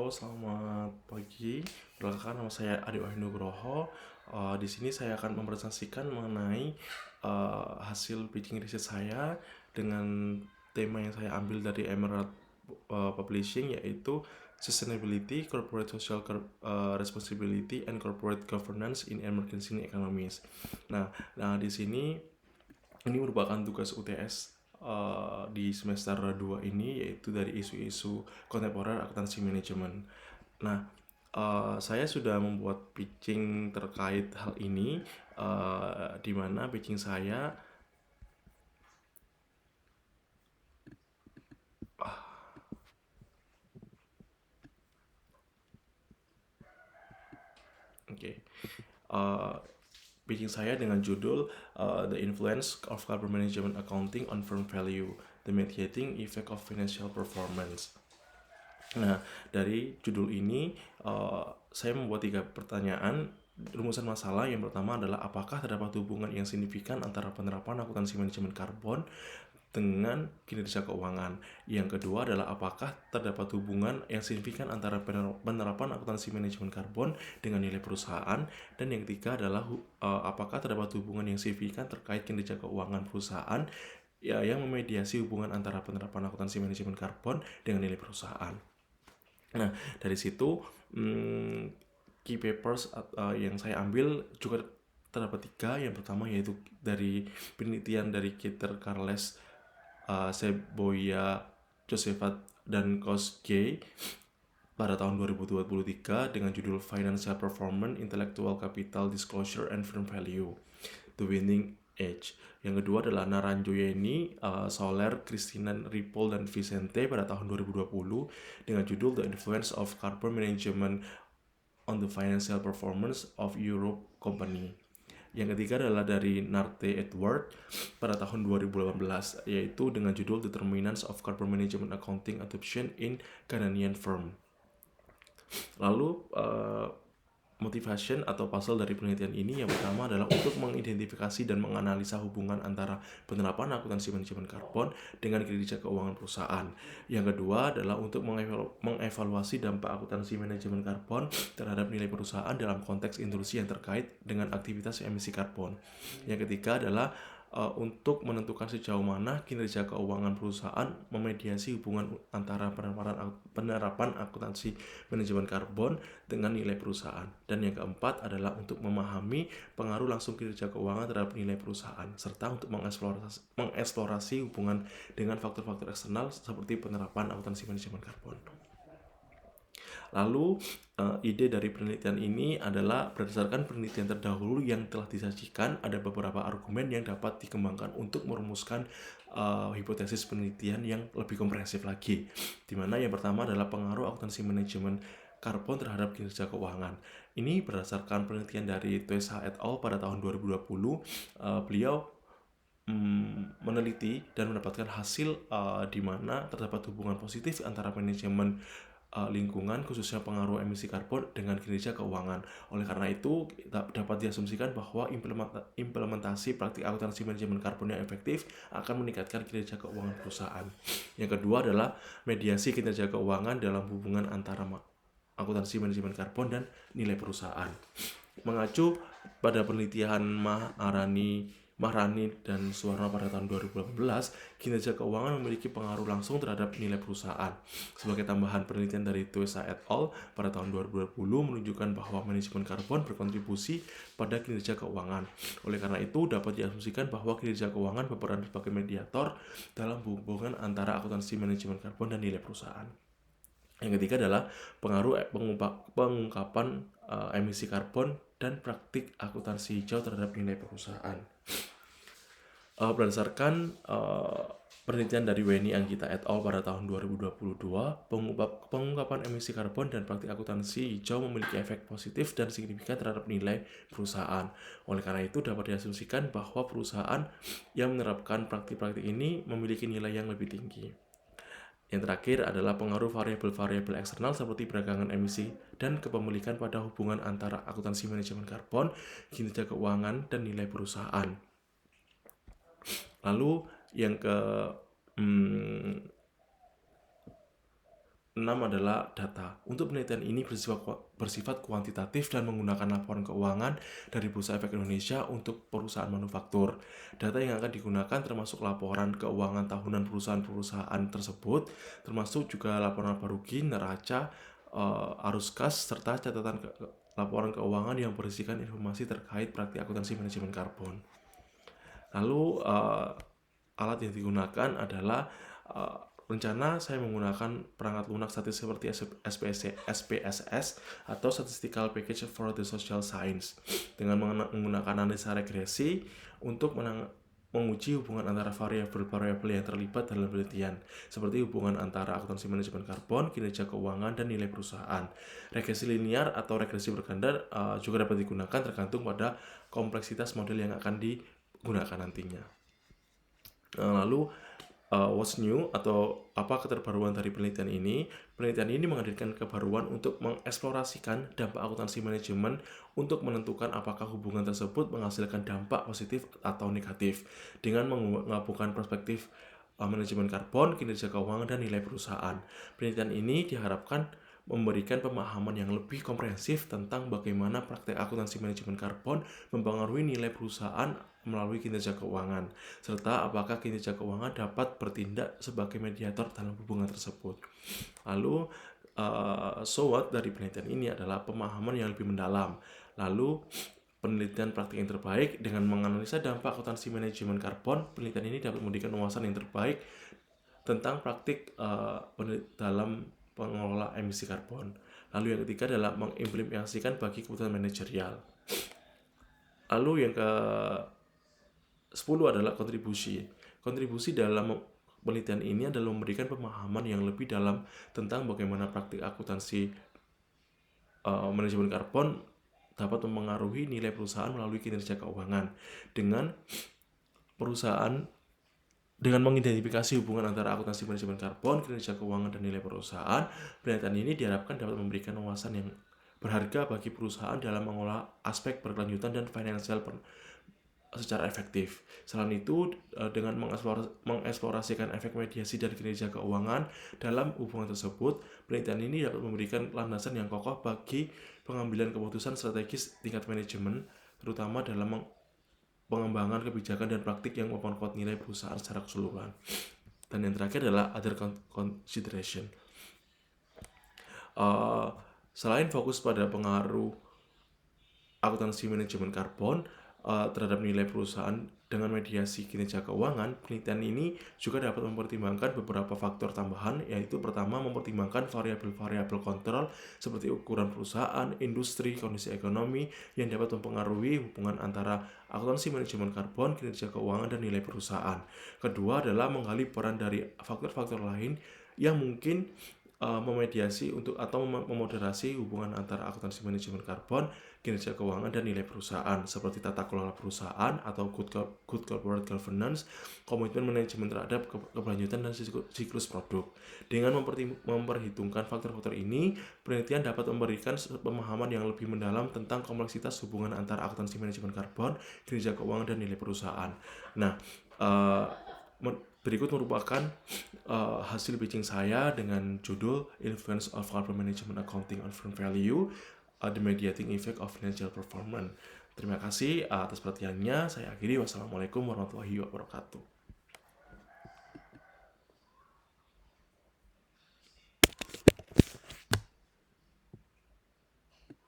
Halo, selamat pagi. Perkenalkan, nama saya Adi Wahyu Nugroho. Di sini saya akan mempresentasikan mengenai hasil pitching riset saya dengan tema yang saya ambil dari Emerald Publishing, yaitu Sustainability, Corporate Social Responsibility, and Corporate Governance in Emerging Economies. Nah, di sini ini merupakan tugas UTS di semester 2 ini, yaitu dari isu-isu kontemporer akuntansi manajemen. Nah, saya sudah membuat pitching terkait hal ini, di mana pitching saya pitching saya dengan judul The Influence of Carbon Management Accounting on Firm Value, The Mediating Effect of Financial Performance. Nah, dari judul ini saya membuat 3 pertanyaan rumusan masalah. Yang pertama adalah apakah terdapat hubungan yang signifikan antara penerapan akuntansi manajemen karbon dengan kinerja keuangan. Yang kedua adalah apakah terdapat hubungan yang signifikan antara penerapan akuntansi manajemen karbon dengan nilai perusahaan. Dan yang ketiga adalah apakah terdapat hubungan yang signifikan terkait kinerja keuangan perusahaan yang memediasi hubungan antara penerapan akuntansi manajemen karbon dengan nilai perusahaan. Nah, dari situ key papers yang saya ambil juga terdapat 3. Yang pertama yaitu dari penelitian dari Keter Carles, Seboya, Josephat, dan Kosgei pada tahun 2023 dengan judul Financial Performance, Intellectual Capital Disclosure, and Firm Value, The Winning Edge. Yang kedua adalah Naranjoyeni, Soler, Christina Ripoll, dan Vicente pada tahun 2020 dengan judul The Influence of Carbon Management on the Financial Performance of Europe Company. Yang ketiga adalah dari Narte Edward pada tahun 2018, yaitu dengan judul Determinants of Carbon Management Accounting Adoption in Canadian Firm. Lalu motivation atau puzzle dari penelitian ini yang pertama adalah untuk mengidentifikasi dan menganalisa hubungan antara penerapan akuntansi manajemen karbon dengan kinerja keuangan perusahaan. Yang kedua adalah untuk mengevaluasi dampak akuntansi manajemen karbon terhadap nilai perusahaan dalam konteks industri yang terkait dengan aktivitas emisi karbon. Yang ketiga adalah untuk menentukan sejauh mana kinerja keuangan perusahaan memediasi hubungan antara penerapan akuntansi manajemen karbon dengan nilai perusahaan. Dan yang keempat adalah untuk memahami pengaruh langsung kinerja keuangan terhadap nilai perusahaan, serta untuk mengeksplorasi hubungan dengan faktor-faktor eksternal seperti penerapan akuntansi manajemen karbon. Lalu ide dari penelitian ini adalah berdasarkan penelitian terdahulu yang telah disajikan, ada beberapa argumen yang dapat dikembangkan untuk merumuskan hipotesis penelitian yang lebih komprehensif lagi, di mana yang pertama adalah pengaruh akuntansi manajemen karbon terhadap kinerja keuangan. Ini berdasarkan penelitian dari Tuesa et al. Pada tahun 2020, beliau meneliti dan mendapatkan hasil di mana terdapat hubungan positif antara manajemen lingkungan, khususnya pengaruh emisi karbon, dengan kinerja keuangan. Oleh karena itu, dapat diasumsikan bahwa implementasi praktik akuntansi manajemen karbon yang efektif akan meningkatkan kinerja keuangan perusahaan. Yang kedua adalah mediasi kinerja keuangan dalam hubungan antara akuntansi manajemen karbon dan nilai perusahaan. Mengacu pada penelitian Mahrani dan Suwarno pada tahun 2018, kinerja keuangan memiliki pengaruh langsung terhadap nilai perusahaan. Sebagai tambahan, penelitian dari Tuesa et al. Pada tahun 2020 menunjukkan bahwa manajemen karbon berkontribusi pada kinerja keuangan. Oleh karena itu, dapat diasumsikan bahwa kinerja keuangan berperan sebagai mediator dalam hubungan antara akuntansi manajemen karbon dan nilai perusahaan. Yang ketiga adalah pengaruh pengungkapan emisi karbon dan praktik akuntansi hijau terhadap nilai perusahaan. Berdasarkan penelitian dari Weni Anggita et al. Pada tahun 2022, pengungkapan emisi karbon dan praktik akuntansi hijau memiliki efek positif dan signifikan terhadap nilai perusahaan. Oleh karena itu, dapat diasumsikan bahwa perusahaan yang menerapkan praktik-praktik ini memiliki nilai yang lebih tinggi. Yang terakhir adalah pengaruh variabel-variabel eksternal seperti peragangan emisi dan kepemilikan pada hubungan antara akuntansi manajemen karbon, kinerja keuangan, dan nilai perusahaan. Lalu yang adalah data. Untuk penelitian ini bersifat kuantitatif dan menggunakan laporan keuangan dari Bursa Efek Indonesia untuk perusahaan manufaktur. Data yang akan digunakan termasuk laporan keuangan tahunan perusahaan-perusahaan tersebut, termasuk juga laporan laba rugi, neraca, arus kas, serta catatan laporan keuangan yang berisikan informasi terkait praktik akuntansi manajemen karbon. Lalu alat yang digunakan adalah rencana saya menggunakan perangkat lunak statistik seperti SPSS atau Statistical Package for the Social Science dengan menggunakan analisa regresi untuk menguji hubungan antara variabel-variabel yang terlibat dalam penelitian, seperti hubungan antara akuntansi manajemen karbon, kinerja keuangan, dan nilai perusahaan. Regresi linear atau regresi berganda juga dapat digunakan tergantung pada kompleksitas model yang akan digunakan nantinya. Lalu what's new atau apa keterbaruan dari penelitian ini? Penelitian ini menghadirkan kebaruan untuk mengeksplorasikan dampak akuntansi manajemen untuk menentukan apakah hubungan tersebut menghasilkan dampak positif atau negatif dengan menggabungkan perspektif manajemen karbon, kinerja keuangan, dan nilai perusahaan. Penelitian ini diharapkan memberikan pemahaman yang lebih komprehensif tentang bagaimana praktek akuntansi manajemen karbon mempengaruhi nilai perusahaan melalui kinerja keuangan, serta apakah kinerja keuangan dapat bertindak sebagai mediator dalam hubungan tersebut. Lalu, so what dari penelitian ini adalah pemahaman yang lebih mendalam. Lalu, penelitian praktik yang terbaik dengan menganalisa dampak akuntansi manajemen karbon, penelitian ini dapat memberikan wawasan yang terbaik tentang praktik dalam pengelola emisi karbon. Lalu yang ketiga adalah mengimplementasikan bagi kebutuhan manajerial. Lalu yang ke-10 adalah kontribusi. Kontribusi dalam penelitian ini adalah memberikan pemahaman yang lebih dalam tentang bagaimana praktik akuntansi manajemen karbon dapat mempengaruhi nilai perusahaan melalui kinerja keuangan. Dengan mengidentifikasi hubungan antara akuntansi manajemen karbon, kinerja keuangan, dan nilai perusahaan, penelitian ini diharapkan dapat memberikan wawasan yang berharga bagi perusahaan dalam mengolah aspek berkelanjutan dan finansial secara efektif. Selain itu, dengan mengeksplorasikan efek mediasi dan kinerja keuangan dalam hubungan tersebut, penelitian ini dapat memberikan landasan yang kokoh bagi pengambilan keputusan strategis tingkat manajemen, terutama dalam pengembangan kebijakan dan praktik yang memperkuat nilai perusahaan secara keseluruhan. Dan yang terakhir adalah other consideration. Selain fokus pada pengaruh akuntansi manajemen karbon terhadap nilai perusahaan dengan mediasi kinerja keuangan, penelitian ini juga dapat mempertimbangkan beberapa faktor tambahan, yaitu pertama mempertimbangkan variabel-variabel kontrol seperti ukuran perusahaan, industri, kondisi ekonomi yang dapat mempengaruhi hubungan antara akuntansi manajemen karbon, kinerja keuangan, dan nilai perusahaan. Kedua adalah menggali peran dari faktor-faktor lain yang mungkin memediasi atau memoderasi hubungan antara akuntansi manajemen karbon, kinerja keuangan, dan nilai perusahaan, seperti tata kelola perusahaan atau good corporate governance, komitmen manajemen terhadap keberlanjutan dan siklus produk. Dengan memperhitungkan faktor-faktor ini, penelitian dapat memberikan pemahaman yang lebih mendalam tentang kompleksitas hubungan antara akuntansi manajemen karbon, kinerja keuangan, dan nilai perusahaan. Nah, berikut merupakan hasil pitching saya dengan judul Influence of Carbon Management Accounting on Firm Value, the Mediating Effect of Financial Performance. Terima kasih atas perhatiannya. Saya akhiri. Wassalamualaikum warahmatullahi wabarakatuh.